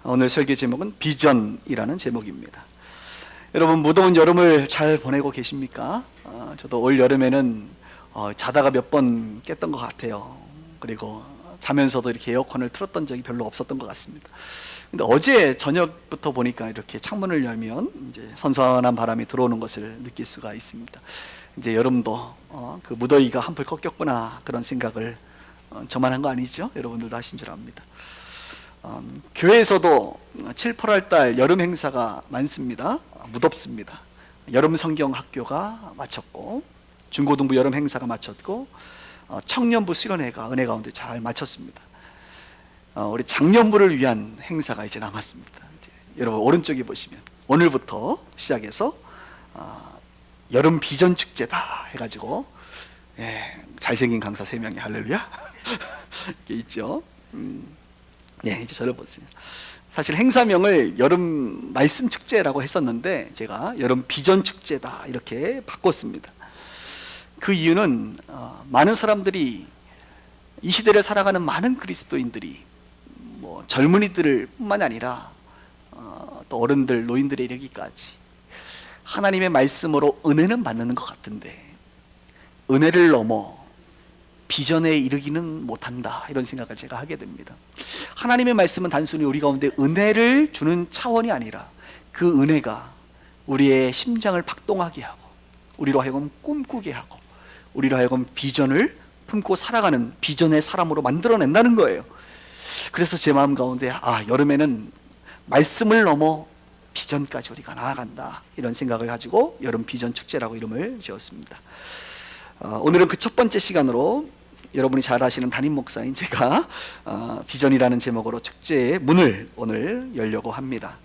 오늘 설교 제목은 비전이라는 제목입니다. 여러분, 무더운 여름을 잘 보내고 계십니까? 저도 올 여름에는 자다가 몇 번 깼던 것 같아요. 그리고 자면서도 이렇게 에어컨을 틀었던 적이 별로 없었던 것 같습니다. 근데 어제 저녁부터 보니까 이렇게 창문을 열면 이제 선선한 바람이 들어오는 것을 느낄 수가 있습니다. 이제 여름도 그 무더위가 한풀 꺾였구나, 그런 생각을 저만 한 거 아니죠? 여러분들도 하신 줄 압니다. 교회에서도 7, 8월 달 여름 행사가 많습니다. 무덥습니다. 여름 성경 학교가 마쳤고, 중고등부 여름 행사가 마쳤고, 청년부 수련회가 은혜 가운데 잘 마쳤습니다. 우리 장년부를 위한 행사가 이제 남았습니다. 여러분 오른쪽에 보시면 오늘부터 시작해서 여름 비전 축제다 해가지고, 잘생긴 강사 3명이 할렐루야 이게 있죠. 이제 저를 보세요. 사실 행사명을 여름 말씀 축제라고 했었는데 제가 여름 비전 축제다 이렇게 바꿨습니다. 그 이유는 많은 사람들이, 이 시대를 살아가는 많은 그리스도인들이 젊은이들 뿐만 아니라 또 어른들, 노인들에 이르기까지 하나님의 말씀으로 은혜는 받는 것 같은데 은혜를 넘어 비전에 이르기는 못한다, 이런 생각을 제가 하게 됩니다. 하나님의 말씀은 단순히 우리 가운데 은혜를 주는 차원이 아니라 그 은혜가 우리의 심장을 박동하게 하고, 우리로 하여금 꿈꾸게 하고, 우리로 하여금 비전을 품고 살아가는 비전의 사람으로 만들어낸다는 거예요. 그래서 제 마음 가운데 여름에는 말씀을 넘어 비전까지 우리가 나아간다, 이런 생각을 가지고 여름 비전 축제라고 이름을 지었습니다. 오늘은 그 첫 번째 시간으로 여러분이 잘 아시는 담임 목사인 제가 비전이라는 제목으로 축제의 문을 오늘 열려고 합니다.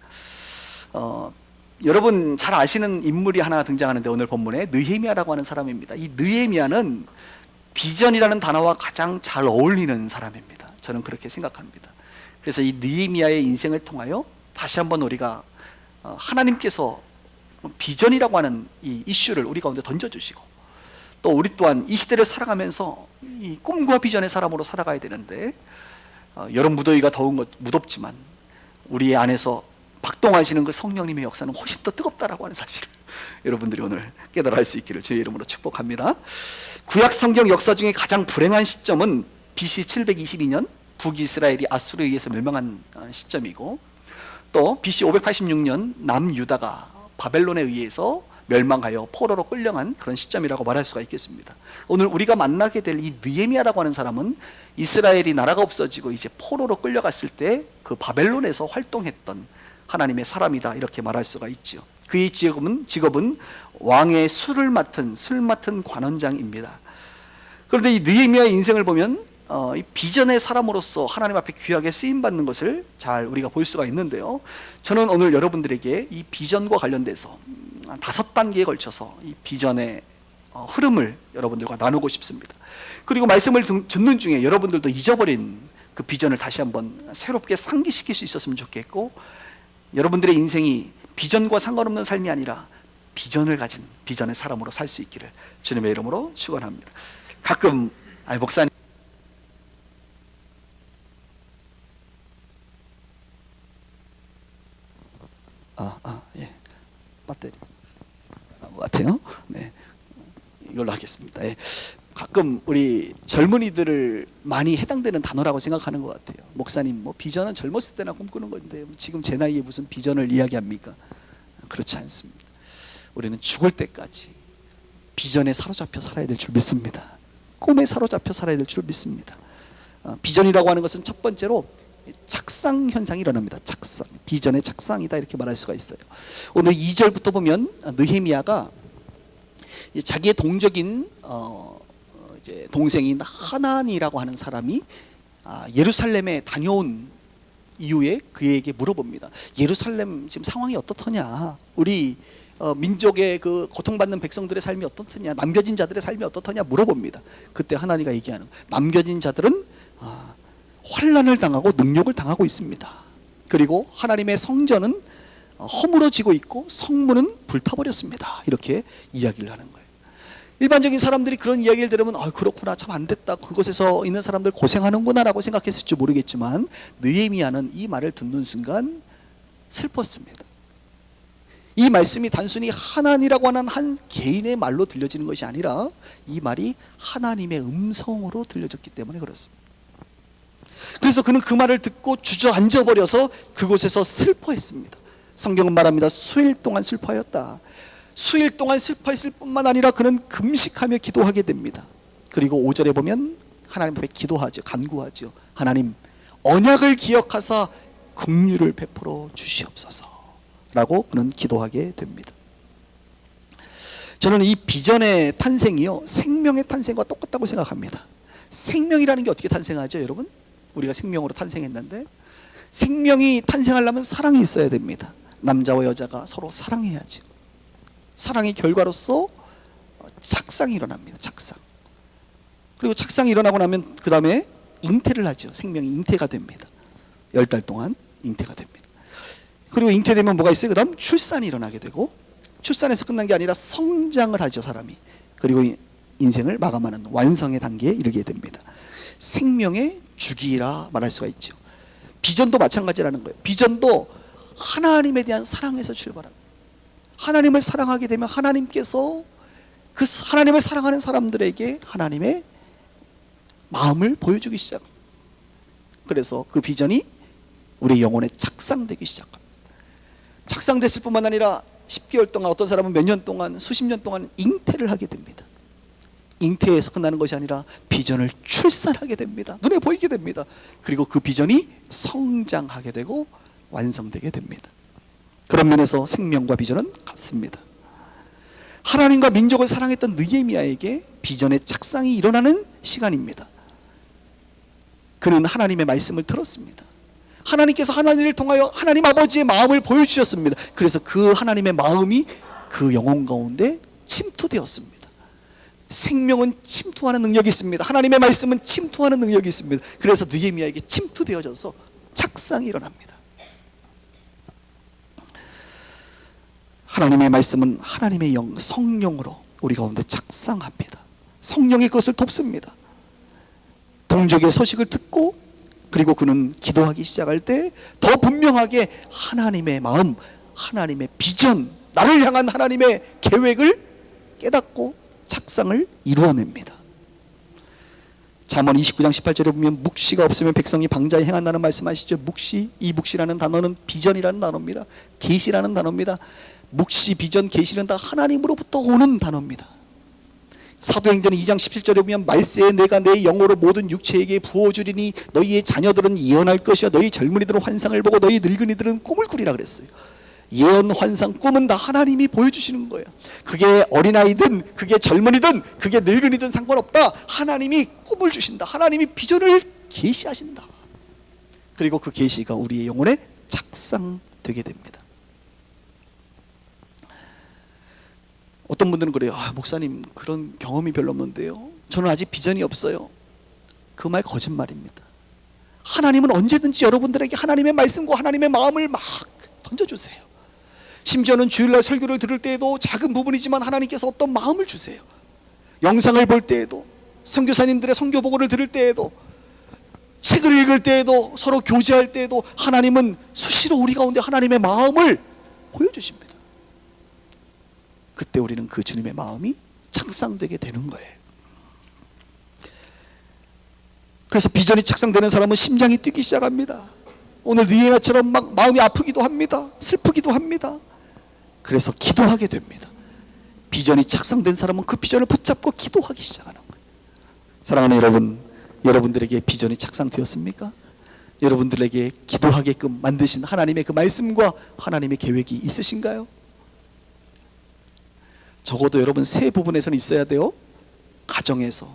여러분 잘 아시는 인물이 하나 등장하는데, 오늘 본문에 느헤미야라고 하는 사람입니다. 이 느헤미야는 비전이라는 단어와 가장 잘 어울리는 사람입니다. 저는 그렇게 생각합니다. 그래서 이 느헤미야의 인생을 통하여 다시 한번 우리가 하나님께서 비전이라고 하는 이 이슈를 우리 가운데 던져주시고, 또 우리 또한 이 시대를 살아가면서 이 꿈과 비전의 사람으로 살아가야 되는데, 여름 무더위가 더운 것 무덥지만 우리 안에서 박동하시는 그 성령님의 역사는 훨씬 더 뜨겁다라고 하는 사실을 여러분들이 오늘 깨달아 할 수 있기를 주의 이름으로 축복합니다. 구약 성경 역사 중에 가장 불행한 시점은 BC 722년 북이스라엘이 아수르에 의해서 멸망한 시점이고, 또 BC 586년 남유다가 바벨론에 의해서 멸망하여 포로로 끌려간 그런 시점이라고 말할 수가 있겠습니다. 오늘 우리가 만나게 될 이 느헤미야라고 하는 사람은 이스라엘이 나라가 없어지고 이제 포로로 끌려갔을 때 그 바벨론에서 활동했던 하나님의 사람이다, 이렇게 말할 수가 있죠. 그의 직업은 왕의 술 맡은 관원장입니다. 그런데 이 느헤미야의 인생을 보면 이 비전의 사람으로서 하나님 앞에 귀하게 쓰임받는 것을 잘 우리가 볼 수가 있는데요. 저는 오늘 여러분들에게 이 비전과 관련돼서 5단계에 걸쳐서 이 비전의 흐름을 여러분들과 나누고 싶습니다. 그리고 말씀을 듣는 중에 여러분들도 잊어버린 그 비전을 다시 한번 새롭게 상기시킬 수 있었으면 좋겠고, 여러분들의 인생이 비전과 상관없는 삶이 아니라 비전을 가진 비전의 사람으로 살 수 있기를 주님의 이름으로 축원합니다. 가끔 목사님 배터리 것 같아요. 이걸로 하겠습니다. 가끔 우리 젊은이들을 많이 해당되는 단어라고 생각하는 것 같아요. 목사님, 비전은 젊었을 때나 꿈꾸는 건데 지금 제 나이에 무슨 비전을 이야기합니까? 그렇지 않습니다. 우리는 죽을 때까지 비전에 사로잡혀 살아야 될 줄 믿습니다. 꿈에 사로잡혀 살아야 될 줄 믿습니다. 비전이라고 하는 것은 첫 번째로 착상 현상이 일어납니다. 착상, 비전의 착상이다, 이렇게 말할 수가 있어요. 오늘 2절부터 보면 느헤미야가 자기의 동적인 이제 동생인 하난이라고 하는 사람이 예루살렘에 다녀온 이후에 그에게 물어봅니다. 예루살렘 지금 상황이 어떻더냐? 우리 민족의 그 고통받는 백성들의 삶이 어떻더냐? 남겨진 자들의 삶이 어떻더냐? 물어봅니다. 그때 하나니가 얘기하는, 남겨진 자들은 환난을 당하고 능욕을 당하고 있습니다. 그리고 하나님의 성전은 허물어지고 있고 성문은 불타버렸습니다. 이렇게 이야기를 하는 거예요. 일반적인 사람들이 그런 이야기를 들으면 그렇구나, 참 안 됐다, 그곳에서 있는 사람들 고생하는구나 라고 생각했을지 모르겠지만, 느헤미야는 이 말을 듣는 순간 슬펐습니다. 이 말씀이 단순히 하나님이라고 하는 한 개인의 말로 들려지는 것이 아니라 이 말이 하나님의 음성으로 들려졌기 때문에 그렇습니다. 그래서 그는 그 말을 듣고 주저앉아 버려서 그곳에서 슬퍼했습니다. 성경은 말합니다. 수일 동안 슬퍼하였다. 수일 동안 슬퍼했을 뿐만 아니라 그는 금식하며 기도하게 됩니다. 그리고 5절에 보면 하나님 앞에 기도하죠. 간구하죠. 하나님, 언약을 기억하사 긍휼을 베풀어 주시옵소서 라고 그는 기도하게 됩니다. 저는 이 비전의 탄생이요, 생명의 탄생과 똑같다고 생각합니다. 생명이라는 게 어떻게 탄생하죠, 여러분? 우리가 생명으로 탄생했는데, 생명이 탄생하려면 사랑이 있어야 됩니다. 남자와 여자가 서로 사랑해야죠. 사랑의 결과로서 착상이 일어납니다. 착상. 그리고 착상이 일어나고 나면 그 다음에 잉태를 하죠. 생명이 잉태가 됩니다. 10달 동안 잉태가 됩니다. 그리고 잉태되면 뭐가 있어요? 그 다음 출산이 일어나게 되고, 출산에서 끝난 게 아니라 성장을 하죠, 사람이. 그리고 인생을 마감하는 완성의 단계에 이르게 됩니다. 생명의 주기라 말할 수가 있죠. 비전도 마찬가지라는 거예요. 비전도 하나님에 대한 사랑에서 출발합니다. 하나님을 사랑하게 되면 하나님께서 그 하나님을 사랑하는 사람들에게 하나님의 마음을 보여주기 시작합니다. 그래서 그 비전이 우리 영혼에 착상되기 시작합니다. 착상됐을 뿐만 아니라 10개월 동안, 어떤 사람은 몇 년 동안, 수십 년 동안 잉태를 하게 됩니다. 잉태에서 끝나는 것이 아니라 비전을 출산하게 됩니다. 눈에 보이게 됩니다. 그리고 그 비전이 성장하게 되고 완성되게 됩니다. 그런 면에서 생명과 비전은 같습니다. 하나님과 민족을 사랑했던 느헤미야에게 비전의 착상이 일어나는 시간입니다. 그는 하나님의 말씀을 들었습니다. 하나님께서 하나님을 통하여 하나님 아버지의 마음을 보여주셨습니다. 그래서 그 하나님의 마음이 그 영혼 가운데 침투되었습니다. 생명은 침투하는 능력이 있습니다. 하나님의 말씀은 침투하는 능력이 있습니다. 그래서 느헤미야에게 침투되어져서 착상이 일어납니다. 하나님의 말씀은 하나님의 영, 성령으로 우리 가운데 착상합니다. 성령이 그것을 돕습니다. 동족의 소식을 듣고, 그리고 그는 기도하기 시작할 때 더 분명하게 하나님의 마음, 하나님의 비전, 나를 향한 하나님의 계획을 깨닫고 착상을 이루어냅니다. 잠언 29장 18절에 보면 묵시가 없으면 백성이 방자에 행한다는 말씀하시죠. 묵시, 이 묵시라는 단어는 비전이라는 단어입니다. 계시라는 단어입니다. 묵시, 비전, 계시는 다 하나님으로부터 오는 단어입니다. 사도행전 2장 17절에 보면 말세에 내가 내 영으로 모든 육체에게 부어주리니 너희의 자녀들은 예언할 것이요 너희 젊은이들은 환상을 보고 너희 늙은이들은 꿈을 꾸리라 그랬어요. 예언, 환상, 꿈은 다 하나님이 보여주시는 거예요. 그게 어린아이든 그게 젊은이든 그게 늙은이든 상관없다. 하나님이 꿈을 주신다. 하나님이 비전을 계시하신다. 그리고 그 계시가 우리의 영혼에 착상되게 됩니다. 어떤 분들은 그래요. 목사님, 그런 경험이 별로 없는데요, 저는 아직 비전이 없어요. 그 말 거짓말입니다. 하나님은 언제든지 여러분들에게 하나님의 말씀과 하나님의 마음을 막 던져주세요. 심지어는 주일날 설교를 들을 때에도 작은 부분이지만 하나님께서 어떤 마음을 주세요. 영상을 볼 때에도, 선교사님들의 선교 보고를 들을 때에도, 책을 읽을 때에도, 서로 교제할 때에도 하나님은 수시로 우리 가운데 하나님의 마음을 보여주십니다. 그때 우리는 그 주님의 마음이 착상되게 되는 거예요. 그래서 비전이 착상되는 사람은 심장이 뛰기 시작합니다. 오늘 느헤미야처럼 막 마음이 아프기도 합니다. 슬프기도 합니다. 그래서 기도하게 됩니다. 비전이 착상된 사람은 그 비전을 붙잡고 기도하기 시작하는 거예요. 사랑하는 여러분, 여러분들에게 비전이 착상되었습니까? 여러분들에게 기도하게끔 만드신 하나님의 그 말씀과 하나님의 계획이 있으신가요? 적어도 여러분 세 부분에서는 있어야 돼요. 가정에서,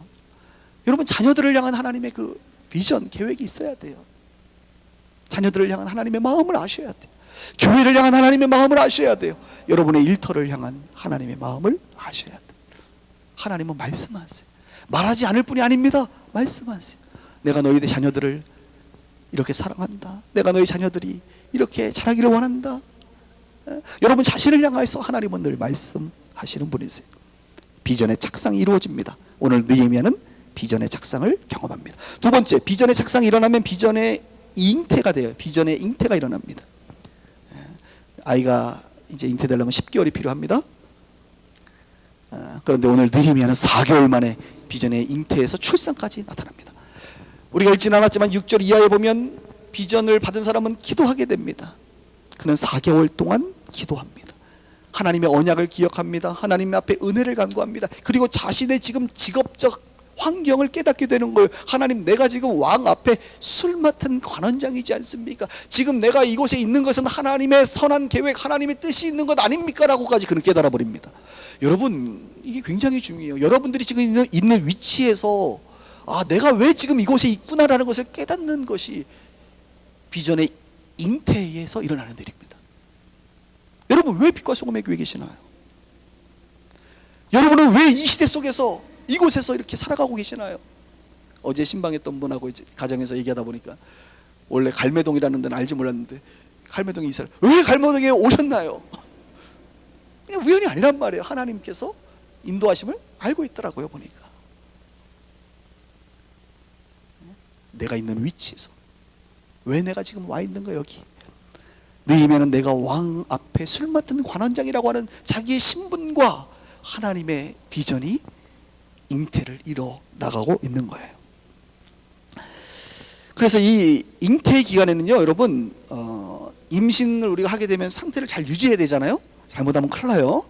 여러분 자녀들을 향한 하나님의 그 비전, 계획이 있어야 돼요. 자녀들을 향한 하나님의 마음을 아셔야 돼요. 교회를 향한 하나님의 마음을 아셔야 돼요. 여러분의 일터를 향한 하나님의 마음을 아셔야 돼요. 하나님은 말씀하세요. 말하지 않을 뿐이 아닙니다. 말씀하세요. 내가 너희들 자녀들을 이렇게 사랑한다. 내가 너희 자녀들이 이렇게 자라기를 원한다. 여러분 자신을 향해서 하나님은 늘 말씀하시는 분이세요. 비전의 착상이 이루어집니다. 오늘 느헤미야는 비전의 착상을 경험합니다. 두 번째, 비전의 착상이 일어나면 비전의 잉태가 돼요. 비전의 잉태가 일어납니다. 아이가 이제 잉태되려면 10개월이 필요합니다. 그런데 오늘 느헤미야는 4개월 만에 비전의 잉태에서 출산까지 나타납니다. 우리가 읽지는 않았지만 6절 이하에 보면 비전을 받은 사람은 기도하게 됩니다. 그는 4개월 동안 기도합니다. 하나님의 언약을 기억합니다. 하나님 앞에 은혜를 간구합니다. 그리고 자신의 지금 직업적 환경을 깨닫게 되는 거예요. 하나님, 내가 지금 왕 앞에 술 맡은 관원장이지 않습니까? 지금 내가 이곳에 있는 것은 하나님의 선한 계획, 하나님의 뜻이 있는 것 아닙니까? 라고까지 그는 깨달아 버립니다. 여러분, 이게 굉장히 중요해요. 여러분들이 지금 있는 위치에서 내가 왜 지금 이곳에 있구나라는 것을 깨닫는 것이 비전의 잉태에서 일어나는 일입니다. 여러분, 왜 빛과 소금의 교회에 계시나요? 여러분은 왜 이 시대 속에서 이곳에서 이렇게 살아가고 계시나요? 어제 신방했던 분하고 이제 가정에서 얘기하다 보니까 원래 갈매동이라는 데는 알지 몰랐는데 갈매동에 이사를 왜 갈매동에 오셨나요? 그냥 우연이 아니란 말이에요. 하나님께서 인도하심을 알고 있더라고요. 보니까 내가 있는 위치에서 왜 내가 지금 와 있는 거야 여기? 느헤미야는 내가 왕 앞에 술 맡은 관원장이라고 하는 자기의 신분과 하나님의 비전이 잉태를 이뤄 나가고 있는 거예요. 그래서 이 잉태 기간에는요, 여러분, 임신을 우리가 하게 되면 상태를 잘 유지해야 되잖아요. 잘못하면 큰일 나요.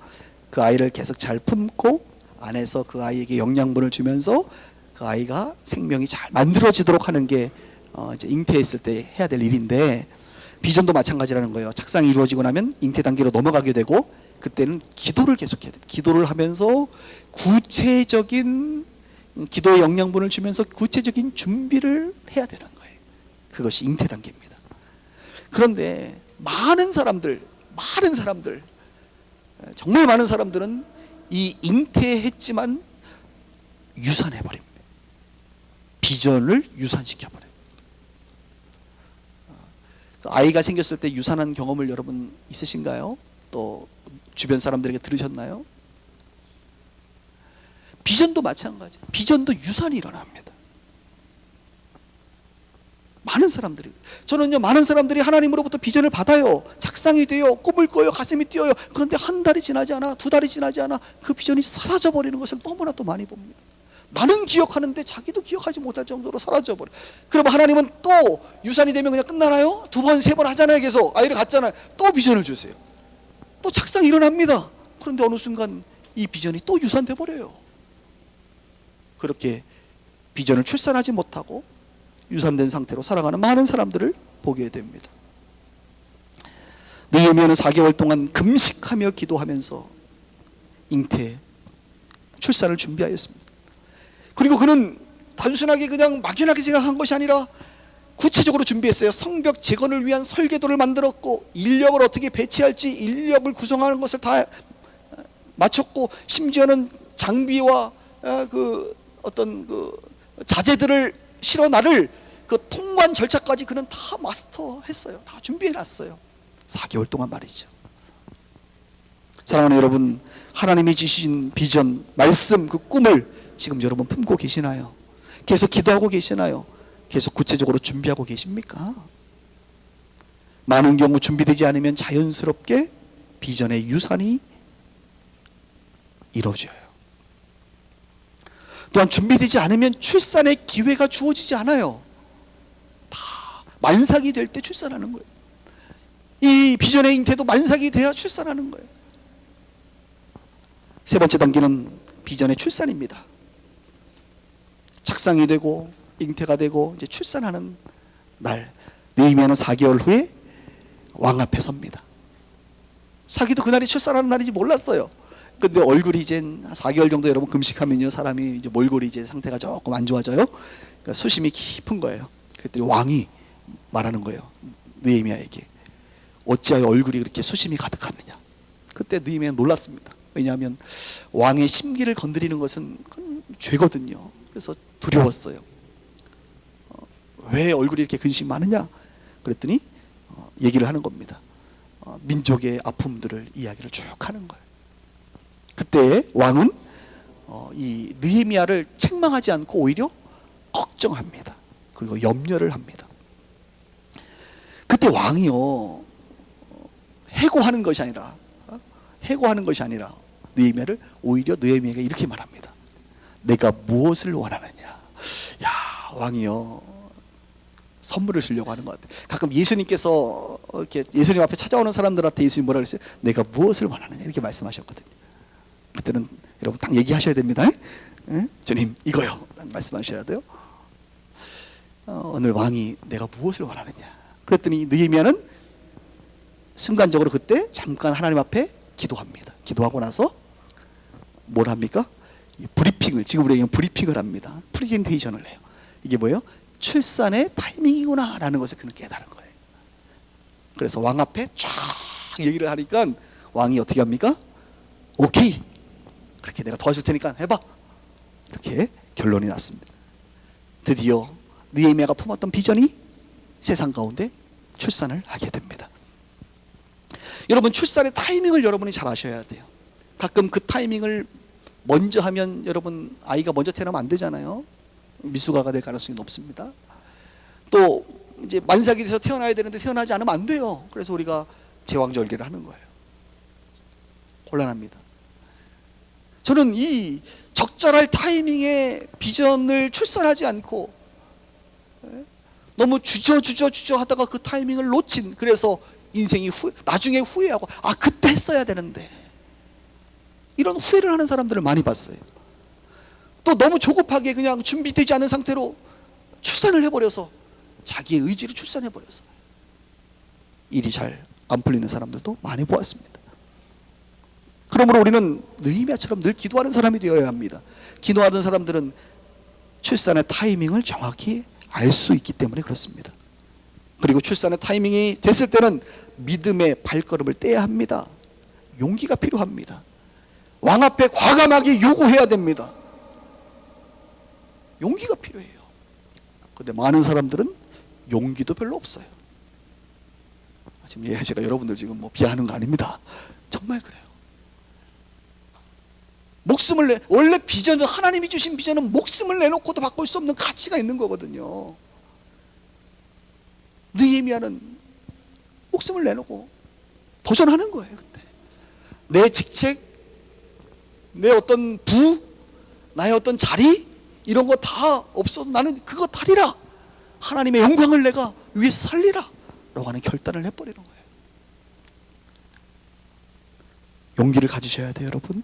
그 아이를 계속 잘 품고 안에서 그 아이에게 영양분을 주면서 그 아이가 생명이 잘 만들어지도록 하는 게 이제 잉태했을 때 해야 될 일인데, 비전도 마찬가지라는 거예요. 착상이 이루어지고 나면 잉태 단계로 넘어가게 되고, 그때는 기도를 계속해야 돼요. 기도를 하면서 구체적인 기도의 영양분을 주면서 구체적인 준비를 해야 되는 거예요. 그것이 잉태 단계입니다. 그런데 많은 사람들, 정말 많은 사람들은 이 잉태했지만 유산해버립니다. 비전을 유산시켜버려요. 아이가 생겼을 때 유산한 경험을 여러분 있으신가요? 또 주변 사람들에게 들으셨나요? 비전도 마찬가지. 비전도 유산이 일어납니다. 많은 사람들이, 저는요, 많은 사람들이 하나님으로부터 비전을 받아요. 착상이 돼요. 꿈을 꿔요. 가슴이 뛰어요. 그런데 한 달이 지나지 않아, 두 달이 지나지 않아 그 비전이 사라져버리는 것을 너무나 또 많이 봅니다. 나는 기억하는데 자기도 기억하지 못할 정도로 사라져버려. 그럼 하나님은 또 유산이 되면 그냥 끝나나요? 두 번, 세 번 하잖아요. 계속 아이를 갖잖아요. 또 비전을 주세요. 또 착상이 일어납니다. 그런데 어느 순간 이 비전이 또 유산돼 버려요. 그렇게 비전을 출산하지 못하고 유산된 상태로 살아가는 많은 사람들을 보게 됩니다. 느헤미야는 4개월 동안 금식하며 기도하면서 잉태, 출산을 준비하였습니다. 그리고 그는 단순하게 그냥 막연하게 생각한 것이 아니라 구체적으로 준비했어요. 성벽 재건을 위한 설계도를 만들었고, 인력을 어떻게 배치할지 인력을 구성하는 것을 다 마쳤고, 심지어는 장비와 그 어떤 그 자재들을 실어 나를 그 통관 절차까지 그는 다 마스터했어요. 다 준비해놨어요. 4개월 동안 말이죠. 사랑하는 여러분, 하나님이 주신 비전, 말씀, 그 꿈을 지금 여러분 품고 계시나요? 계속 기도하고 계시나요? 계속 구체적으로 준비하고 계십니까? 많은 경우 준비되지 않으면 자연스럽게 비전의 유산이 이루어져요. 또한 준비되지 않으면 출산의 기회가 주어지지 않아요. 다 만삭이 될 때 출산하는 거예요. 이 비전의 잉태도 만삭이 돼야 출산하는 거예요. 세 번째 단계는 비전의 출산입니다. 착상이 되고 잉태가 되고 이제 출산하는 날, 느헤미야는 4개월 후에 왕 앞에 섭니다. 자기도 그날이 출산하는 날인지 몰랐어요. 근데 얼굴이 이제 4개월 정도 여러분 금식하면요, 사람이 이제 몰골이 이제 상태가 조금 안 좋아져요. 그러니까 수심이 깊은 거예요. 그랬더니 왕이 말하는 거예요. 느헤미야에게, 어찌하여 얼굴이 그렇게 수심이 가득하느냐. 그때 느헤미야는 놀랐습니다. 왜냐하면 왕의 심기를 건드리는 것은 그건 죄거든요. 그래서 두려웠어요. 왜 얼굴이 이렇게 근심이 많으냐? 그랬더니 얘기를 하는 겁니다. 민족의 아픔들을 이야기를 쭉 하는 거예요. 그때 왕은 이 느헤미야를 책망하지 않고 오히려 걱정합니다. 그리고 염려를 합니다. 그때 왕이요, 해고하는 것이 아니라 느헤미야를 오히려 느헤미야가 이렇게 말합니다. 내가 무엇을 원하느냐. 야, 왕이요, 선물을 주려고 하는 것 같아요. 가끔 예수님께서 이렇게 예수님 앞에 찾아오는 사람들한테 예수님 뭐라 그랬어요? 내가 무엇을 원하느냐 이렇게 말씀하셨거든요. 그때는 여러분 딱 얘기하셔야 됩니다. 에? 주님 이거요, 딱 말씀하셔야 돼요. 오늘 왕이 내가 무엇을 원하느냐 그랬더니 느헤미야는 순간적으로 그때 잠깐 하나님 앞에 기도합니다. 기도하고 나서 뭘 합니까? 브리핑을, 지금 우리에게 브리핑을 합니다. 프레젠테이션을 해요. 이게 뭐예요? 출산의 타이밍이구나 라는 것을 그는 깨달은 거예요. 그래서 왕 앞에 쫙 얘기를 하니까 왕이 어떻게 합니까? 오케이, 그렇게 내가 도와줄 테니까 해봐, 이렇게 결론이 났습니다. 드디어 느헤미야가 품었던 비전이 세상 가운데 출산을 하게 됩니다. 여러분, 출산의 타이밍을 여러분이 잘 아셔야 돼요. 가끔 그 타이밍을 먼저 하면 여러분 아이가 먼저 태어나면 안 되잖아요. 미숙아가 될 가능성이 높습니다. 또 이제 만삭이 돼서 태어나야 되는데 태어나지 않으면 안 돼요. 그래서 우리가 제왕절개를 하는 거예요. 곤란합니다. 저는 이 적절할 타이밍에 비전을 출산하지 않고 너무 주저 하다가 그 타이밍을 놓친, 그래서 인생이 나중에 후회하고 아 그때 했어야 되는데, 이런 후회를 하는 사람들을 많이 봤어요. 또 너무 조급하게 그냥 준비되지 않은 상태로 출산을 해버려서 자기의 의지로 출산해버려서 일이 잘 안 풀리는 사람들도 많이 보았습니다. 그러므로 우리는 느헤미야처럼 늘 기도하는 사람이 되어야 합니다. 기도하는 사람들은 출산의 타이밍을 정확히 알 수 있기 때문에 그렇습니다. 그리고 출산의 타이밍이 됐을 때는 믿음의 발걸음을 떼야 합니다. 용기가 필요합니다. 왕 앞에 과감하게 요구해야 됩니다. 용기가 필요해요. 그런데 많은 사람들은 용기도 별로 없어요. 지금 제가 여러분들 지금 뭐 비하하는 거 아닙니다. 정말 그래요. 원래 비전은, 하나님이 주신 비전은 목숨을 내놓고도 바꿀 수 없는 가치가 있는 거거든요. 느헤미야는 목숨을 내놓고 도전하는 거예요. 그때 내 직책, 내 어떤 부, 나의 어떤 자리, 이런 거 다 없어도 나는 그거 다리라, 하나님의 영광을 내가 위해서 살리라 라고 하는 결단을 해버리는 거예요. 용기를 가지셔야 돼요, 여러분.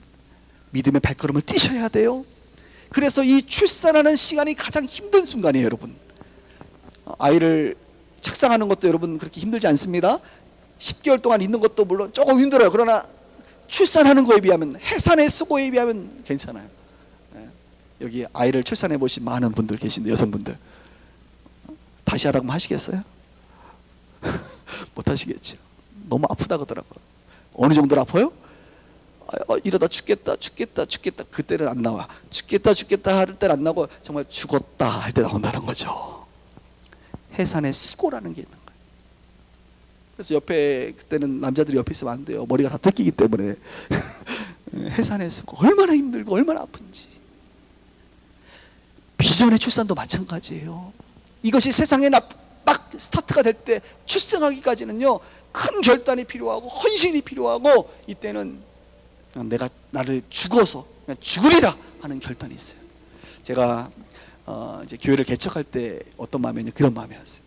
믿음의 발걸음을 뛰셔야 돼요. 그래서 이 출산하는 시간이 가장 힘든 순간이에요, 여러분. 아이를 착상하는 것도 여러분 그렇게 힘들지 않습니다. 10개월 동안 있는 것도 물론 조금 힘들어요. 그러나 출산하는 거에 비하면, 해산의 수고에 비하면 괜찮아요. 여기 아이를 출산해 보신 많은 분들 계신데, 여성분들 다시 하라고 하시겠어요? 못 하시겠죠. 너무 아프다고 하더라고요. 어느 정도로 아파요? 이러다 죽겠다 그때는 안 나와. 죽겠다 할 때는 안 나고 정말 죽었다 할 때 나온다는 거죠. 해산의 수고라는 게 있는 거예요. 그래서 옆에, 그때는 남자들이 옆에 있으면 안 돼요. 머리가 다 뜯기기 때문에. 해산의 수고, 얼마나 힘들고 얼마나 아픈지. 비전의 출산도 마찬가지예요. 이것이 세상에 딱 스타트가 될 때 출생하기까지는요, 큰 결단이 필요하고 헌신이 필요하고, 이때는 나를 죽어서 그냥 죽으리라 하는 결단이 있어요. 제가 이제 교회를 개척할 때 어떤 마음이었냐, 그런 마음이었어요.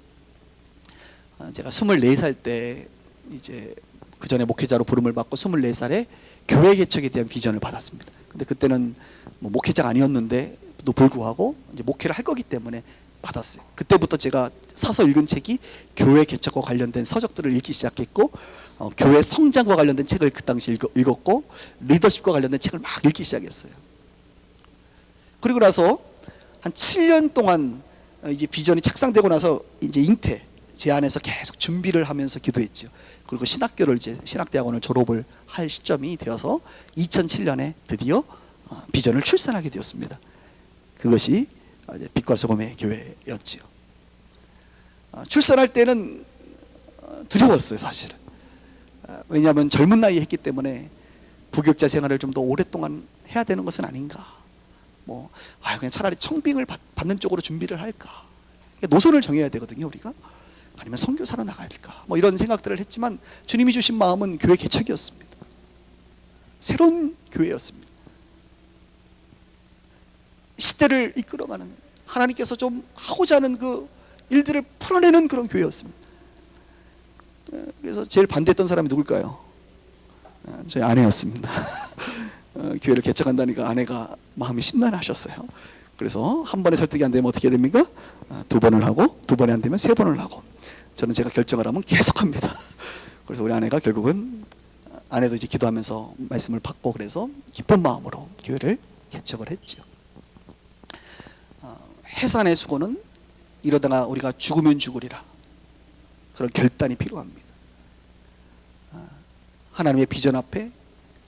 제가 24살 때 이제 그 전에 목회자로 부름을 받고 24살에 교회 개척에 대한 비전을 받았습니다. 근데 그때는 뭐 목회자가 아니었는데도 불구하고 이제 목회를 할 거기 때문에 받았어요. 그때부터 제가 사서 읽은 책이 교회 개척과 관련된 서적들을 읽기 시작했고, 교회 성장과 관련된 책을 그 당시 읽었고, 리더십과 관련된 책을 막 읽기 시작했어요. 그리고 나서 한 7년 동안 이제 비전이 착상되고 나서 이제 잉태, 제 안에서 계속 준비를 하면서 기도했죠. 그리고 신학교를 이제 신학대학원을 졸업을 할 시점이 되어서 2007년에 드디어 비전을 출산하게 되었습니다. 그것이 이제 빛과 소금의 교회였죠. 출산할 때는 두려웠어요, 사실은. 왜냐하면 젊은 나이에 했기 때문에 부교육자 생활을 좀 더 오랫동안 해야 되는 것은 아닌가. 그냥 차라리 청빙을 받는 쪽으로 준비를 할까. 노선을 정해야 되거든요, 우리가. 아니면 선교사로 나가야 될까. 이런 생각들을 했지만 주님이 주신 마음은 교회 개척이었습니다. 새로운 교회였습니다. 시대를 이끌어가는, 하나님께서 좀 하고자 하는 그 일들을 풀어내는 그런 교회였습니다. 그래서 제일 반대했던 사람이 누굴까요? 저희 아내였습니다. 교회를 개척한다니까 아내가 마음이 심란하셨어요. 그래서 한 번에 설득이 안 되면 어떻게 됩니까? 2번을 하고, 2번이 안 되면 3번을 하고, 저는 제가 결정을 하면 계속합니다. 그래서 우리 아내가 결국은, 아내도 이제 기도하면서 말씀을 받고, 그래서 기쁜 마음으로 교회를 개척을 했죠. 해산의 수고는 이러다가 우리가 죽으면 죽으리라, 그런 결단이 필요합니다. 하나님의 비전 앞에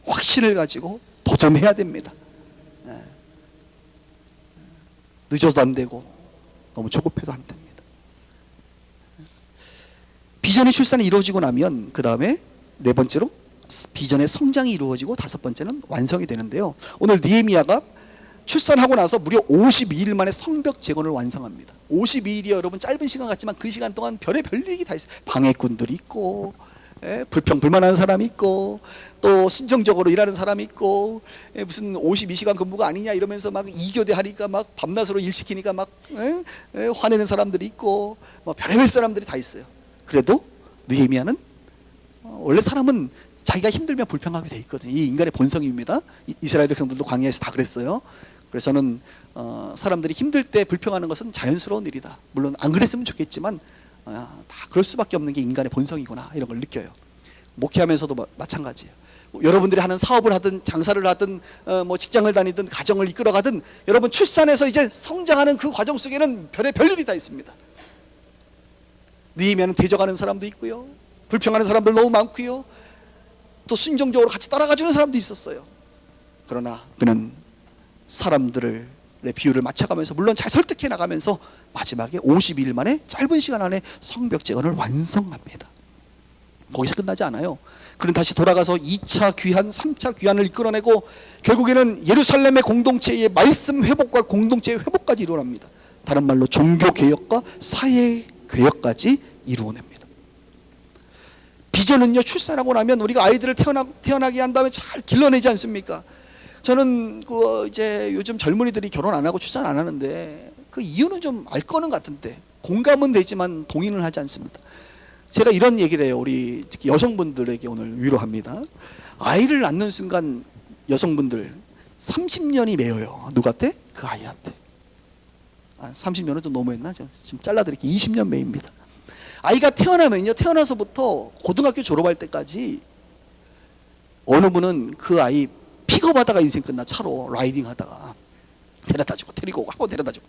확신을 가지고 도전해야 됩니다. 늦어도 안 되고 너무 조급해도 안 됩니다. 비전의 출산이 이루어지고 나면 그 다음에 4번째로 비전의 성장이 이루어지고 5번째는 완성이 되는데요. 오늘 느헤미야가 출산하고 나서 무려 52일 만에 성벽 재건을 완성합니다. 52일이요 여러분, 짧은 시간 같지만 그 시간 동안 별의별 일이 다 있어요. 방해꾼들이 있고, 불평불만하는 사람이 있고, 또 순정적으로 일하는 사람이 있고, 무슨 52시간 근무가 아니냐 이러면서 막 이교대 하니까 막 밤낮으로 일 시키니까 막 화내는 사람들이 있고, 별의별 사람들이 다 있어요. 그래도 느헤미야는, 원래 사람은 자기가 힘들면 불평하게 돼 있거든요. 이 인간의 본성입니다. 이스라엘 백성들도 광야에서 다 그랬어요. 그래서 저는 사람들이 힘들 때 불평하는 것은 자연스러운 일이다. 물론 안 그랬으면 좋겠지만 다 그럴 수밖에 없는 게 인간의 본성이구나, 이런 걸 느껴요. 목회하면서도 마찬가지예요. 여러분들이 하는 사업을 하든 장사를 하든 직장을 다니든 가정을 이끌어가든, 여러분 출산해서 이제 성장하는 그 과정 속에는 별의별 일이 다 있습니다. 느헤미야는 대적하는 사람도 있고요, 불평하는 사람들 너무 많고요, 또 순종적으로 같이 따라가주는 사람도 있었어요. 그러나 그는 사람들의 비율을 맞춰가면서, 물론 잘 설득해 나가면서 마지막에 52일 만에 짧은 시간 안에 성벽 재건을 완성합니다. 거기서 끝나지 않아요. 그는 다시 돌아가서 2차 귀환, 3차 귀환을 이끌어내고 결국에는 예루살렘의 공동체의 말씀 회복과 공동체의 회복까지 이루어납니다. 다른 말로 종교 개혁과 사회 개혁까지 이루어냅니다. 비전은요, 출산하고 나면 우리가 아이들을 태어나게 한 다음에 잘 길러내지 않습니까? 저는 이제 요즘 젊은이들이 결혼 안 하고 출산 안 하는데 그 이유는 좀 알 거는 같은데, 공감은 되지만 동의는 하지 않습니다. 제가 이런 얘기를 해요. 우리 특히 여성분들에게 오늘 위로합니다. 아이를 낳는 순간 여성분들 30년이 매여요. 누구한테? 그 아이한테. 30년은 좀 너무했나? 좀 잘라드릴게요. 20년 매입니다. 아이가 태어나면요, 태어나서부터 고등학교 졸업할 때까지 어느 분은 그 아이 픽업하다가 인생 끝나. 차로 라이딩 하다가 데려다주고 데리고 오고 하고 데려다주고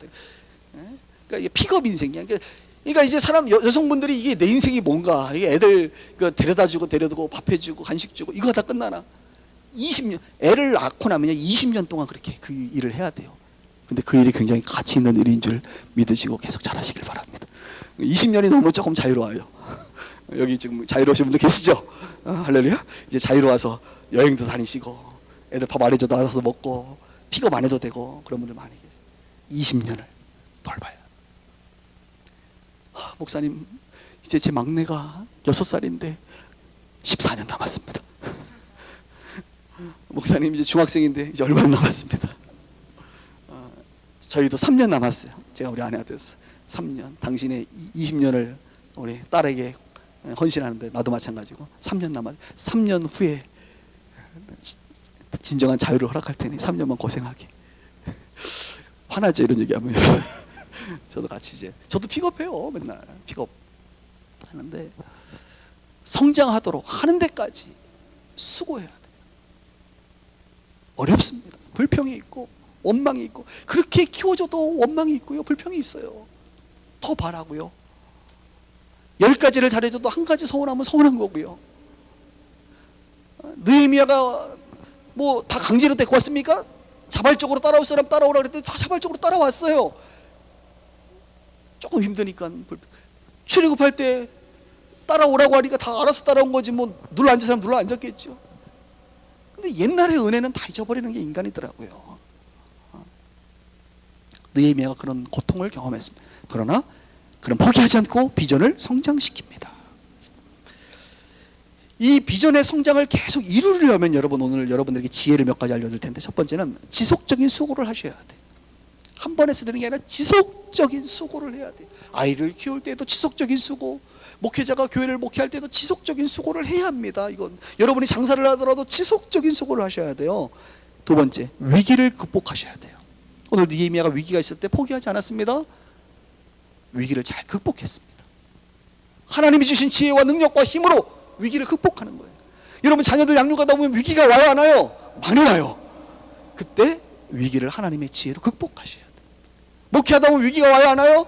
그러니까 이게 픽업 인생이야. 그러니까 이제 여성분들이 이게 내 인생이 뭔가, 이게 애들 데려다주고 데려두고 밥 해주고 간식 주고 이거 다 끝나나? 20년, 애를 낳고 나면요 20년 동안 그렇게 그 일을 해야 돼요. 근데 그 일이 굉장히 가치 있는 일인 줄 믿으시고 계속 잘하시길 바랍니다. 20년이 너무 조금 자유로워요. 여기 지금 자유로우신 분들 계시죠? 할렐루야. 이제 자유로워서 여행도 다니시고 애들 밥 안 해줘도 알아서 먹고 픽업 안 해도 되고 그런 분들 많이 계세요. 20년을 돌봐요. 목사님, 이제 제 막내가 6살인데 14년 남았습니다. 목사님, 이제 중학생인데 이제 얼마 남았습니다. 저희도 3년 남았어요. 제가 우리 아내한테 3년, 당신의 20년을 우리 딸에게 헌신하는데 나도 마찬가지고 3년 남았어요. 3년 후에 진정한 자유를 허락할 테니 3년만 고생하게. 화나죠, 이런 얘기하면. 저도 같이 이제, 저도 픽업해요. 맨날 픽업 하는데 성장하도록 하는 데까지 수고해야 돼요. 어렵습니다. 불평이 있고 원망이 있고, 그렇게 키워줘도 원망이 있고요, 불평이 있어요. 더 바라고요. 10가지를 잘해줘도 1가지 서운하면 서운한 거고요. 느헤미야가 다 강제로 데리고 왔습니까? 자발적으로 따라올 사람 따라오라 그랬더니 다 자발적으로 따라왔어요. 조금 힘드니까 출애굽할 때 따라오라고 하니까 다 알아서 따라온 거지, 눌러 앉은 사람 눌러 앉았겠죠. 근데 옛날의 은혜는 다 잊어버리는 게 인간이더라고요. 느헤미야가 그런 고통을 경험했습니다. 그러나 그는 포기하지 않고 비전을 성장시킵니다. 이 비전의 성장을 계속 이루려면 여러분, 오늘 여러분들에게 지혜를 몇 가지 알려줄 텐데, 첫 번째는 지속적인 수고를 하셔야 돼요. 한 번에 쓰는 게 아니라 지속적인 수고를 해야 돼요. 아이를 키울 때도 지속적인 수고, 목회자가 교회를 목회할 때도 지속적인 수고를 해야 합니다. 이건 여러분이 장사를 하더라도 지속적인 수고를 하셔야 돼요. 두 번째, 위기를 극복하셔야 돼요. 오늘 느헤미야가 위기가 있을 때 포기하지 않았습니다. 위기를 잘 극복했습니다. 하나님이 주신 지혜와 능력과 힘으로 위기를 극복하는 거예요. 여러분 자녀들 양육하다 보면 위기가 와요, 안 와요? 많이 와요. 그때 위기를 하나님의 지혜로 극복하셔야 돼요. 목회하다 보면 위기가 와요, 안 와요?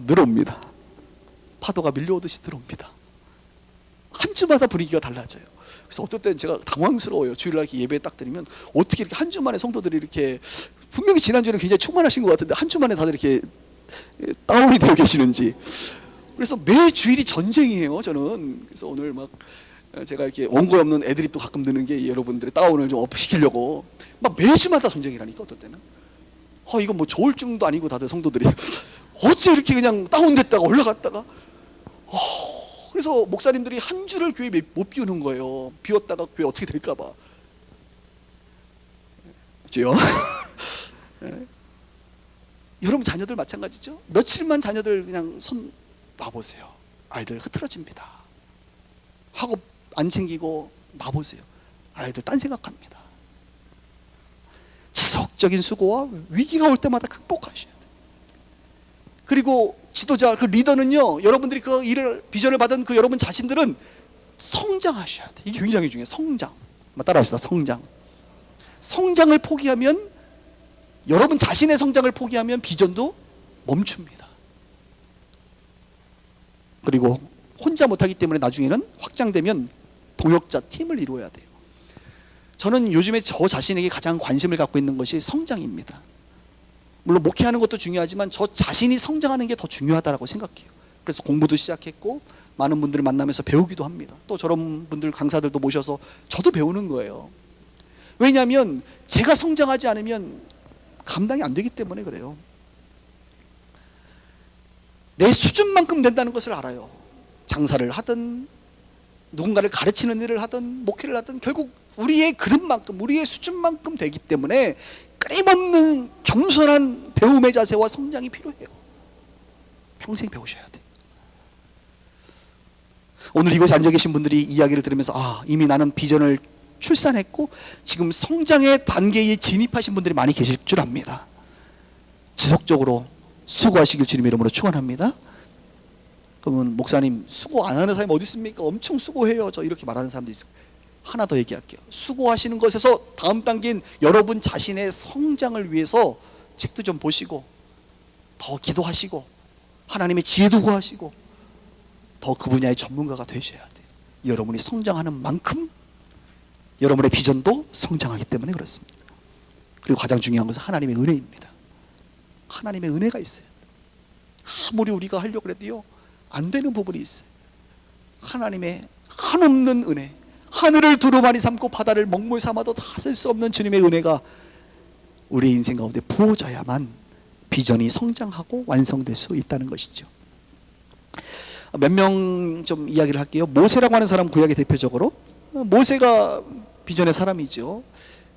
늘어옵니다. 파도가 밀려오듯이 들어옵니다. 한 주마다 분위기가 달라져요. 그래서 어떨 때는 제가 당황스러워요. 주일날 이렇게 예배 딱 드리면 어떻게 이렇게 한 주 만에 성도들이 이렇게, 분명히 지난주에는 굉장히 충만하신 것 같은데 한 주 만에 다들 이렇게 다운이 되어 계시는지. 그래서 매 주일이 전쟁이에요, 저는. 그래서 오늘 막 제가 이렇게 원고 없는 애드립도 가끔 넣는 게 여러분들의 다운을 좀 업시키려고 막 매주마다 전쟁이라니까. 어떨 때는 이건 뭐 조울증도 아니고 다들 성도들이 어째 이렇게 그냥 다운됐다가 올라갔다가. 그래서 목사님들이 한 주를 교회 못 비우는 거예요. 비웠다가 교회 어떻게 될까 봐. 그죠? 네. 여러분 자녀들 마찬가지죠? 며칠만 자녀들 그냥 손 놔보세요. 아이들 흐트러집니다. 학업 안 챙기고 놔보세요. 아이들 딴 생각합니다. 지속적인 수고와 위기가 올 때마다 극복하셔야 돼요. 그리고 지도자, 그 리더는요, 여러분들이 그 일을, 비전을 받은 그 여러분 자신들은 성장하셔야 돼요. 이게 굉장히 중요해요. 성장. 따라합시다. 성장. 성장을 포기하면, 여러분 자신의 성장을 포기하면 비전도 멈춥니다. 그리고 혼자 못하기 때문에 나중에는 확장되면 동역자, 팀을 이루어야 돼요. 저는 요즘에 저 자신에게 가장 관심을 갖고 있는 것이 성장입니다. 물론 목회하는 것도 중요하지만 저 자신이 성장하는 게 더 중요하다고 생각해요. 그래서 공부도 시작했고 많은 분들을 만나면서 배우기도 합니다. 또 저런 분들, 강사들도 모셔서 저도 배우는 거예요. 왜냐하면 제가 성장하지 않으면 감당이 안 되기 때문에 그래요. 내 수준만큼 된다는 것을 알아요. 장사를 하든 누군가를 가르치는 일을 하든 목회를 하든 결국 우리의 그릇만큼, 우리의 수준만큼 되기 때문에 끊임없는 겸손한 배움의 자세와 성장이 필요해요. 평생 배우셔야 돼요. 오늘 이곳에 앉아 계신 분들이 이야기를 들으면서 이미 나는 비전을 출산했고 지금 성장의 단계에 진입하신 분들이 많이 계실 줄 압니다. 지속적으로 수고하시길 주님의 이름으로 축원합니다. 그러면 목사님, 수고 안 하는 사람이 어디 있습니까? 엄청 수고해요. 저 이렇게 말하는 사람도 있어요. 하나 더 얘기할게요. 수고하시는 것에서 다음 단계인 여러분 자신의 성장을 위해서 책도 좀 보시고 더 기도하시고 하나님의 지혜도 구하시고 더 그 분야의 전문가가 되셔야 돼요. 여러분이 성장하는 만큼 여러분의 비전도 성장하기 때문에 그렇습니다. 그리고 가장 중요한 것은 하나님의 은혜입니다. 하나님의 은혜가 있어요. 아무리 우리가 하려고 해도요 안 되는 부분이 있어요. 하나님의 한없는 은혜, 하늘을 두루마리 삼고 바다를 먹물 삼아도 다 쓸 수 없는 주님의 은혜가 우리 인생 가운데 부어져야만 비전이 성장하고 완성될 수 있다는 것이죠. 몇 명 좀 이야기를 할게요. 모세라고 하는 사람, 구약의 대표적으로 모세가 비전의 사람이죠.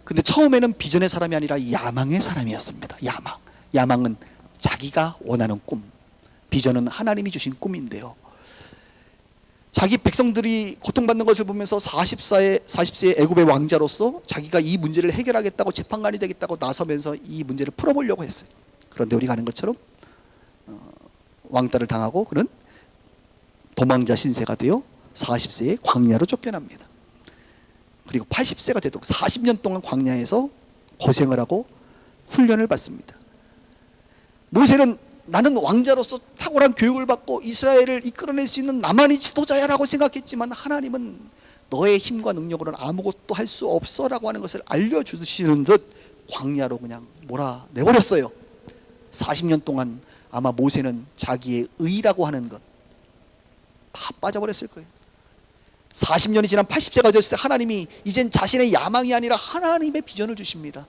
근데 처음에는 비전의 사람이 아니라 야망의 사람이었습니다. 야망은 자기가 원하는 꿈, 비전은 하나님이 주신 꿈인데요, 자기 백성들이 고통받는 것을 보면서 40세의 애굽의 왕자로서 자기가 이 문제를 해결하겠다고, 재판관이 되겠다고 나서면서 이 문제를 풀어보려고 했어요. 그런데 우리가 아는 것처럼 왕따를 당하고 그는 도망자 신세가 되어 40세에 광야로 쫓겨납니다. 그리고 80세가 되도록 40년 동안 광야에서 고생을 하고 훈련을 받습니다. 모세는 나는 왕자로서 탁월한 교육을 받고 이스라엘을 이끌어낼 수 있는 나만이 지도자야라고 생각했지만 하나님은 너의 힘과 능력으로는 아무것도 할 수 없어라고 하는 것을 알려주시는 듯 광야로 그냥 몰아내버렸어요. 40년 동안 아마 모세는 자기의 의라고 하는 것 다 빠져버렸을 거예요. 40년이 지난 80세가 되었을 때 하나님이 이젠 자신의 야망이 아니라 하나님의 비전을 주십니다.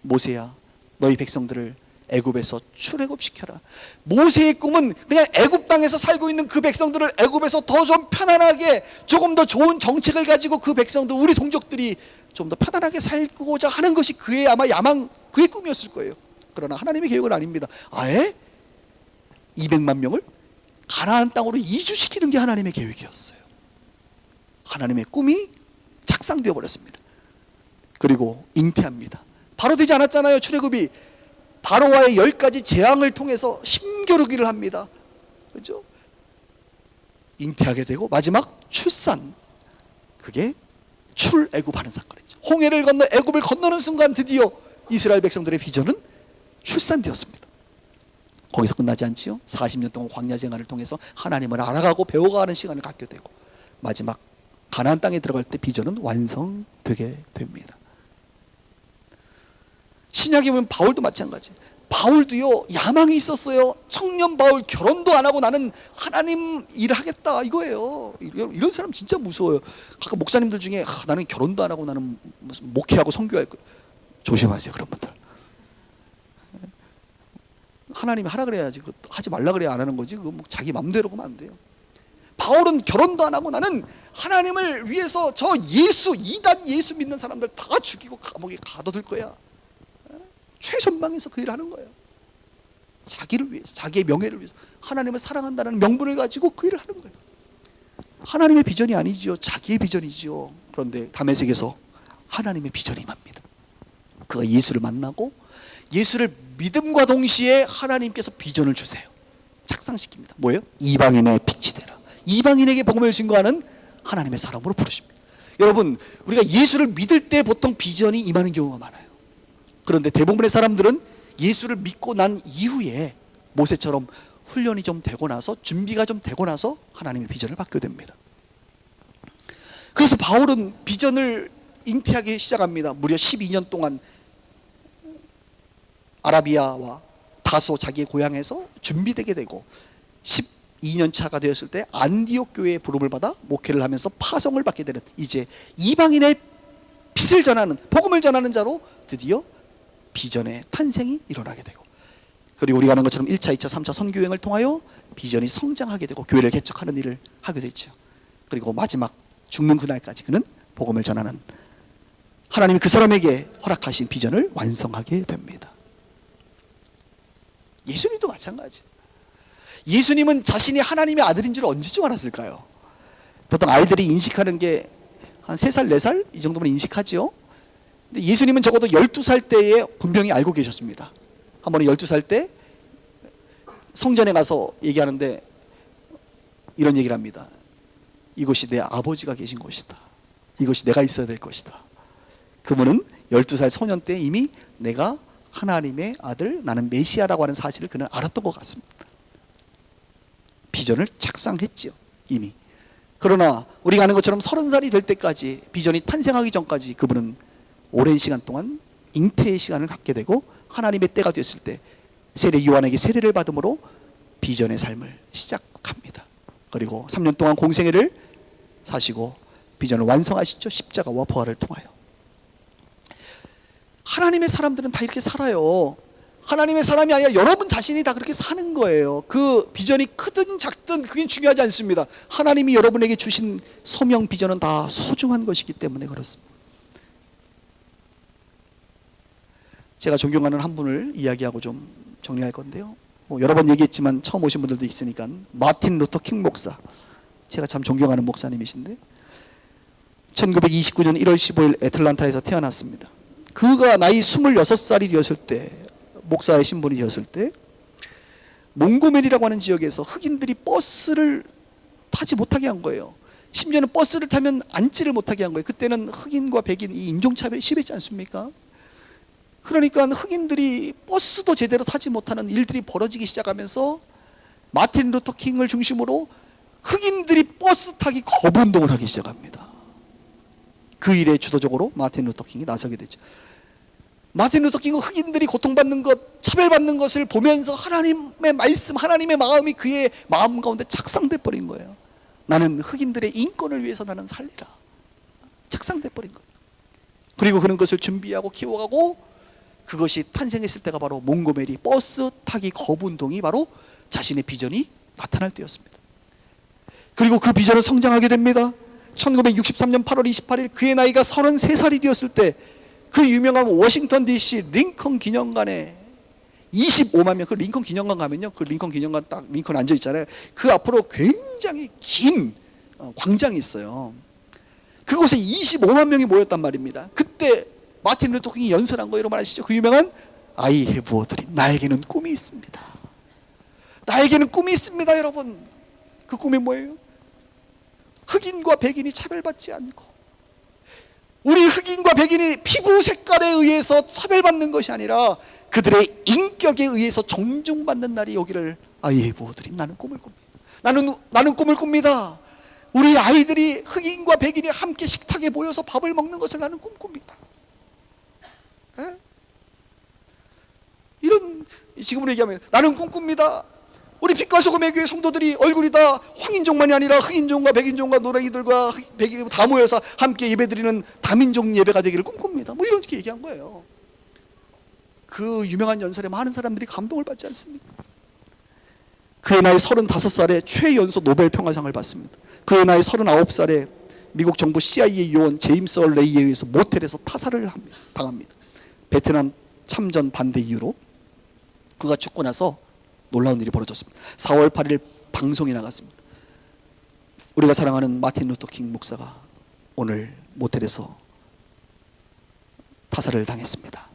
모세야, 너희 백성들을 애굽에서 출애굽시켜라. 모세의 꿈은 그냥 애굽 땅에서 살고 있는 그 백성들을 애굽에서 더 좀 편안하게, 조금 더 좋은 정책을 가지고 그 백성들, 우리 동족들이 좀 더 편안하게 살고자 하는 것이 그의 아마 야망, 그의 꿈이었을 거예요. 그러나 하나님의 계획은 아닙니다. 아예 200만 명을 가나안 땅으로 이주시키는 게 하나님의 계획이었어요. 하나님의 꿈이 착상되어 버렸습니다. 그리고 잉태합니다. 바로 되지 않았잖아요. 출애굽이 바로와의 10가지 재앙을 통해서 힘겨루기를 합니다. 그렇죠? 잉태하게 되고 마지막 출산, 그게 출애굽하는 사건이죠. 홍해를 건너 애굽을 건너는 순간 드디어 이스라엘 백성들의 비전은 출산되었습니다. 거기서 끝나지 않지요. 40년 동안 광야 생활을 통해서 하나님을 알아가고 배워가는 시간을 갖게 되고 마지막 가나안 땅에 들어갈 때 비전은 완성되게 됩니다. 신약에 보면 바울도 마찬가지. 바울도요, 야망이 있었어요. 청년 바울, 결혼도 안 하고 나는 하나님 일을 하겠다, 이거예요. 이런 사람 진짜 무서워요. 가끔 목사님들 중에 나는 결혼도 안 하고 나는 무슨 목회하고 선교할 거예요. 조심하세요, 그런 분들. 하나님이 하라 그래야지, 하지 말라 그래야 안 하는 거지. 그거 뭐 자기 맘대로 하면 안 돼요. 바울은 결혼도 안 하고 나는 하나님을 위해서 저 예수, 이단 예수 믿는 사람들 다 죽이고 감옥에 가둬둘 거야. 최전방에서 그 일을 하는 거예요. 자기를 위해서, 자기의 명예를 위해서, 하나님을 사랑한다는 명분을 가지고 그 일을 하는 거예요. 하나님의 비전이 아니지요. 자기의 비전이지요. 그런데 다메섹에서 하나님의 비전이 임합니다. 그가 예수를 만나고 예수를 믿음과 동시에 하나님께서 비전을 주세요. 착상시킵니다. 뭐예요? 이방인의 빛이 되라. 이방인에게 복음을 증거하는 하나님의 사람으로 부르십니다. 여러분, 우리가 예수를 믿을 때 보통 비전이 임하는 경우가 많아요. 그런데 대부분의 사람들은 예수를 믿고 난 이후에 모세처럼 훈련이 좀 되고 나서, 준비가 좀 되고 나서 하나님의 비전을 받게 됩니다. 그래서 바울은 비전을 잉태하기 시작합니다. 무려 12년 동안 아라비아와 다소 자기의 고향에서 준비되게 되고 12년 차가 되었을 때 안디옥 교회의 부름을 받아 목회를 하면서 파송을 받게 되는, 이제 이방인의 빛을 전하는, 복음을 전하는 자로 드디어 비전의 탄생이 일어나게 되고, 그리고 우리가 아는 것처럼 1차, 2차, 3차 선교여행을 통하여 비전이 성장하게 되고 교회를 개척하는 일을 하게 됐죠. 그리고 마지막 죽는 그날까지 그는 복음을 전하는, 하나님이 그 사람에게 허락하신 비전을 완성하게 됩니다. 예수님도 마찬가지. 예수님은 자신이 하나님의 아들인 줄 언제쯤 알았을까요? 보통 아이들이 인식하는 게 한 3살, 4살 이 정도면 인식하죠. 근데 예수님은 적어도 12살 때에 분명히 알고 계셨습니다. 한 번은 12살 때 성전에 가서 얘기하는데 이런 얘기를 합니다. 이곳이 내 아버지가 계신 곳이다. 이곳이 내가 있어야 될 것이다. 그분은 12살 소년 때 이미 내가 하나님의 아들, 나는 메시아라고 하는 사실을 그는 알았던 것 같습니다. 비전을 착상했죠, 이미. 그러나 우리가 아는 것처럼 30살이 될 때까지, 비전이 탄생하기 전까지 그분은 오랜 시간 동안 잉태의 시간을 갖게 되고, 하나님의 때가 됐을 때 세례 요한에게 세례를 받음으로 비전의 삶을 시작합니다. 그리고 3년 동안 공생애를 사시고 비전을 완성하시죠. 십자가와 부활을 통하여. 하나님의 사람들은 다 이렇게 살아요. 하나님의 사람이 아니라 여러분 자신이 다 그렇게 사는 거예요. 그 비전이 크든 작든 그게 중요하지 않습니다. 하나님이 여러분에게 주신 소명, 비전은 다 소중한 것이기 때문에 그렇습니다. 제가 존경하는 한 분을 이야기하고 좀 정리할 건데요. 여러 번 얘기했지만 처음 오신 분들도 있으니까, 마틴 루터 킹 목사, 제가 참 존경하는 목사님이신데 1929년 1월 15일 애틀란타에서 태어났습니다. 그가 나이 26살이 되었을 때, 목사의 신분이 되었을 때, 몽고메리라고 하는 지역에서 흑인들이 버스를 타지 못하게 한 거예요. 심지어는 버스를 타면 앉지를 못하게 한 거예요. 그때는 흑인과 백인 이 인종차별이 심했지 않습니까? 그러니까 흑인들이 버스도 제대로 타지 못하는 일들이 벌어지기 시작하면서 마틴 루터 킹을 중심으로 흑인들이 버스 타기 거부 운동을 하기 시작합니다. 그 일에 주도적으로 마틴 루터 킹이 나서게 되죠. 마틴 루터 킹은 흑인들이 고통받는 것, 차별받는 것을 보면서 하나님의 말씀, 하나님의 마음이 그의 마음 가운데 착상돼 버린 거예요. 나는 흑인들의 인권을 위해서 나는 살리라. 착상돼 버린 거예요. 그리고 그런 것을 준비하고 키워가고 그것이 탄생했을 때가 바로 몽고메리 버스 타기 거부 운동이 바로 자신의 비전이 나타날 때였습니다. 그리고 그 비전은 성장하게 됩니다. 1963년 8월 28일 그의 나이가 33살이 되었을 때 그 유명한 워싱턴 DC 링컨 기념관에 25만 명, 그 링컨 기념관 가면요, 그 링컨 기념관 딱 링컨 앉아 있잖아요. 그 앞으로 굉장히 긴 광장이 있어요. 그곳에 25만 명이 모였단 말입니다. 그때 마틴 루터 킹이 연설한 거 여러분 아시죠? 그 유명한 I have a dream. 나에게는 꿈이 있습니다. 나에게는 꿈이 있습니다, 여러분. 그 꿈이 뭐예요? 흑인과 백인이 차별받지 않고, 우리 흑인과 백인이 피부 색깔에 의해서 차별받는 것이 아니라 그들의 인격에 의해서 존중받는 날이 오기를 I have a dream. 나는 꿈을 꿉니다. 나는 꿈을 꿉니다. 우리 아이들이 흑인과 백인이 함께 식탁에 모여서 밥을 먹는 것을 나는 꿈꿉니다. 에? 이런, 지금으로 얘기하면 나는 꿈꿉니다. 우리 빛과 소금의 교회 성도들이 얼굴이 다 황인종만이 아니라 흑인종과 백인종과 노랭이들과 백인 다 모여서 함께 예배드리는 다민족 예배가 되기를 꿈꿉니다. 뭐 이렇게 얘기한 거예요. 그 유명한 연설에 많은 사람들이 감동을 받지 않습니까? 그의 나이 35살에 최연소 노벨 평화상을 받습니다. 그의 나이 39살에 미국 정부 CIA 요원 제임스 얼 레이에 의해서 모텔에서 타살을 당합니다. 베트남 참전 반대 이유로. 그가 죽고 나서 놀라운 일이 벌어졌습니다. 4월 8일 방송이 나갔습니다. 우리가 사랑하는 마틴 루터 킹 목사가 오늘 모텔에서 타살을 당했습니다.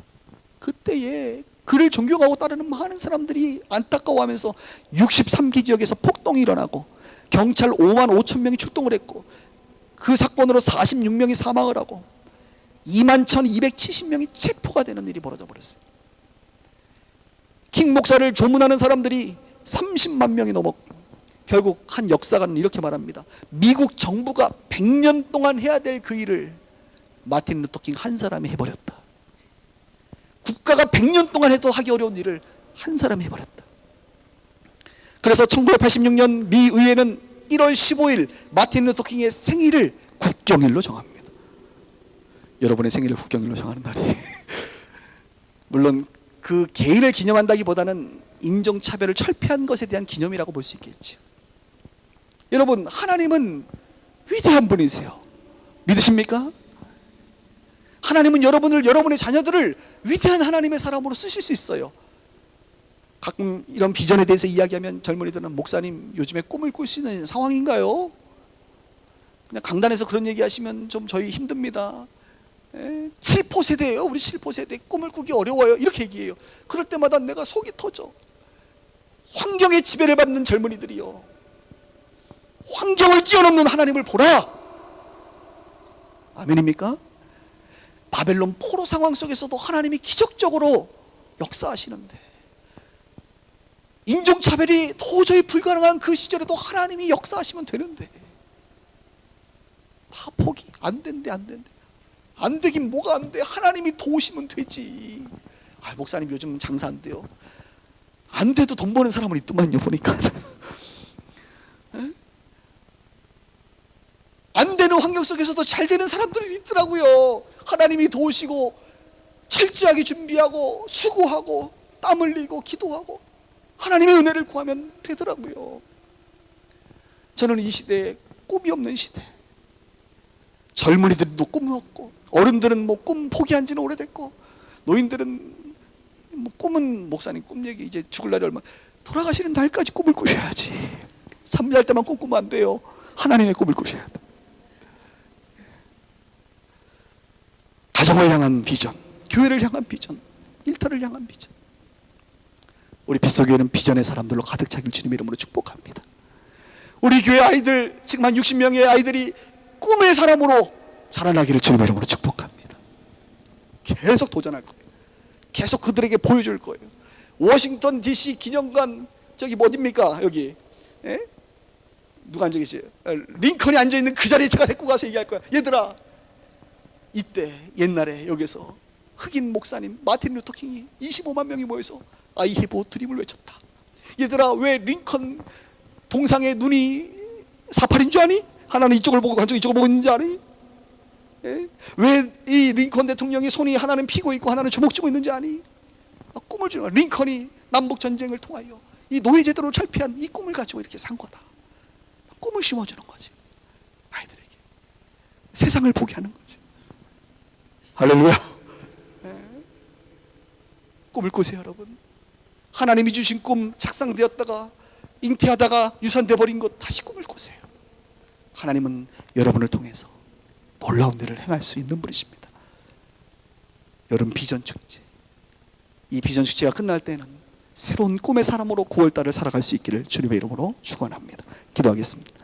그때에 그를 존경하고 따르는 많은 사람들이 안타까워하면서 63기 지역에서 폭동이 일어나고 경찰 5만 5천 명이 출동을 했고 그 사건으로 46명이 사망을 하고 2만 1,270명이 체포가 되는 일이 벌어져 버렸어요. 킹 목사를 조문하는 사람들이 30만 명이 넘었고 결국 한 역사가는 이렇게 말합니다. 미국 정부가 100년 동안 해야 될 그 일을 마틴 루터 킹 한 사람이 해버렸다. 국가가 100년 동안 해도 하기 어려운 일을 한 사람이 해버렸다. 그래서 1986년 미 의회는 1월 15일 마틴 루터 킹의 생일을 국경일로 정합니다. 여러분의 생일을 국경일로 정하는 날이 물론 그 개인을 기념한다기보다는 인종차별을 철폐한 것에 대한 기념이라고 볼 수 있겠죠. 여러분, 하나님은 위대한 분이세요. 믿으십니까? 하나님은 여러분의 자녀들을 위대한 하나님의 사람으로 쓰실 수 있어요. 가끔 이런 비전에 대해서 이야기하면 젊은이들은 목사님 요즘에 꿈을 꿀 수 있는 상황인가요? 그냥 강단에서 그런 얘기하시면 좀 저희 힘듭니다. 7포 세대예요. 우리 7포 세대 꿈을 꾸기 어려워요. 이렇게 얘기해요. 그럴 때마다 내가 속이 터져. 환경의 지배를 받는 젊은이들이요, 환경을 뛰어넘는 하나님을 보라. 아멘입니까? 바벨론 포로 상황 속에서도 하나님이 기적적으로 역사하시는데, 인종차별이 도저히 불가능한 그 시절에도 하나님이 역사하시면 되는데 다 포기. 안 된대. 안 되긴 뭐가 안 돼. 하나님이 도우시면 되지. 아, 목사님 요즘 장사 안 돼요. 안 돼도 돈 버는 사람은 있더만요, 보니까. 안 되는 환경 속에서도 잘 되는 사람들이 있더라고요. 하나님이 도우시고 철저하게 준비하고 수고하고 땀 흘리고 기도하고 하나님의 은혜를 구하면 되더라고요. 저는 이 시대에 꿈이 없는 시대, 젊은이들도 꿈을 없고 어른들은 뭐 꿈 포기한 지는 오래됐고 노인들은 뭐 꿈은 목사님 꿈 얘기 이제 죽을 날이 얼마, 돌아가시는 날까지 꿈을 꾸셔야지. 잠잘 때만 꿈꾸면 안 돼요. 하나님의 꿈을 꾸셔야 돼. 가정을 향한 비전, 교회를 향한 비전, 일터를 향한 비전. 우리 빗속교회는 비전의 사람들로 가득 차길 주님의 이름으로 축복합니다. 우리 교회 아이들, 지금 한 60명의 아이들이 꿈의 사람으로 자라나기를 주님의 이름으로 축복합니다. 계속 도전할 거예요. 계속 그들에게 보여줄 거예요. 워싱턴 DC 기념관, 저기 어딥니까? 여기 누가 앉아 계세요? 링컨이 앉아있는 그 자리에 제가 데리고 가서 얘기할 거야. 얘들아, 이때 옛날에 여기서 흑인 목사님 마틴 루터 킹이 25만 명이 모여서 I have a dream을 외쳤다. 얘들아, 왜 링컨 동상의 눈이 48인 줄 아니? 하나는 이쪽을 보고 한쪽 이쪽을 보고 있는지 아니? 왜 이 링컨 대통령이 손이 하나는 피고 있고 하나는 주먹 쥐고 있는지 아니? 꿈을 주는 거야. 링컨이 남북 전쟁을 통하여 이 노예 제도를 철폐한 이 꿈을 가지고 이렇게 산 거다. 꿈을 심어주는 거지, 아이들에게. 세상을 보게 하는 거지. 할렐루야. 꿈을 꾸세요, 여러분. 하나님이 주신 꿈 착상되었다가 잉태하다가 유산돼 버린 것 다시 꿈을 꾸세요. 하나님은 여러분을 통해서 놀라운 일을 행할 수 있는 분이십니다. 여름 비전 축제, 이 비전 축제가 끝날 때는 새로운 꿈의 사람으로 9월달을 살아갈 수 있기를 주님의 이름으로 축원합니다. 기도하겠습니다.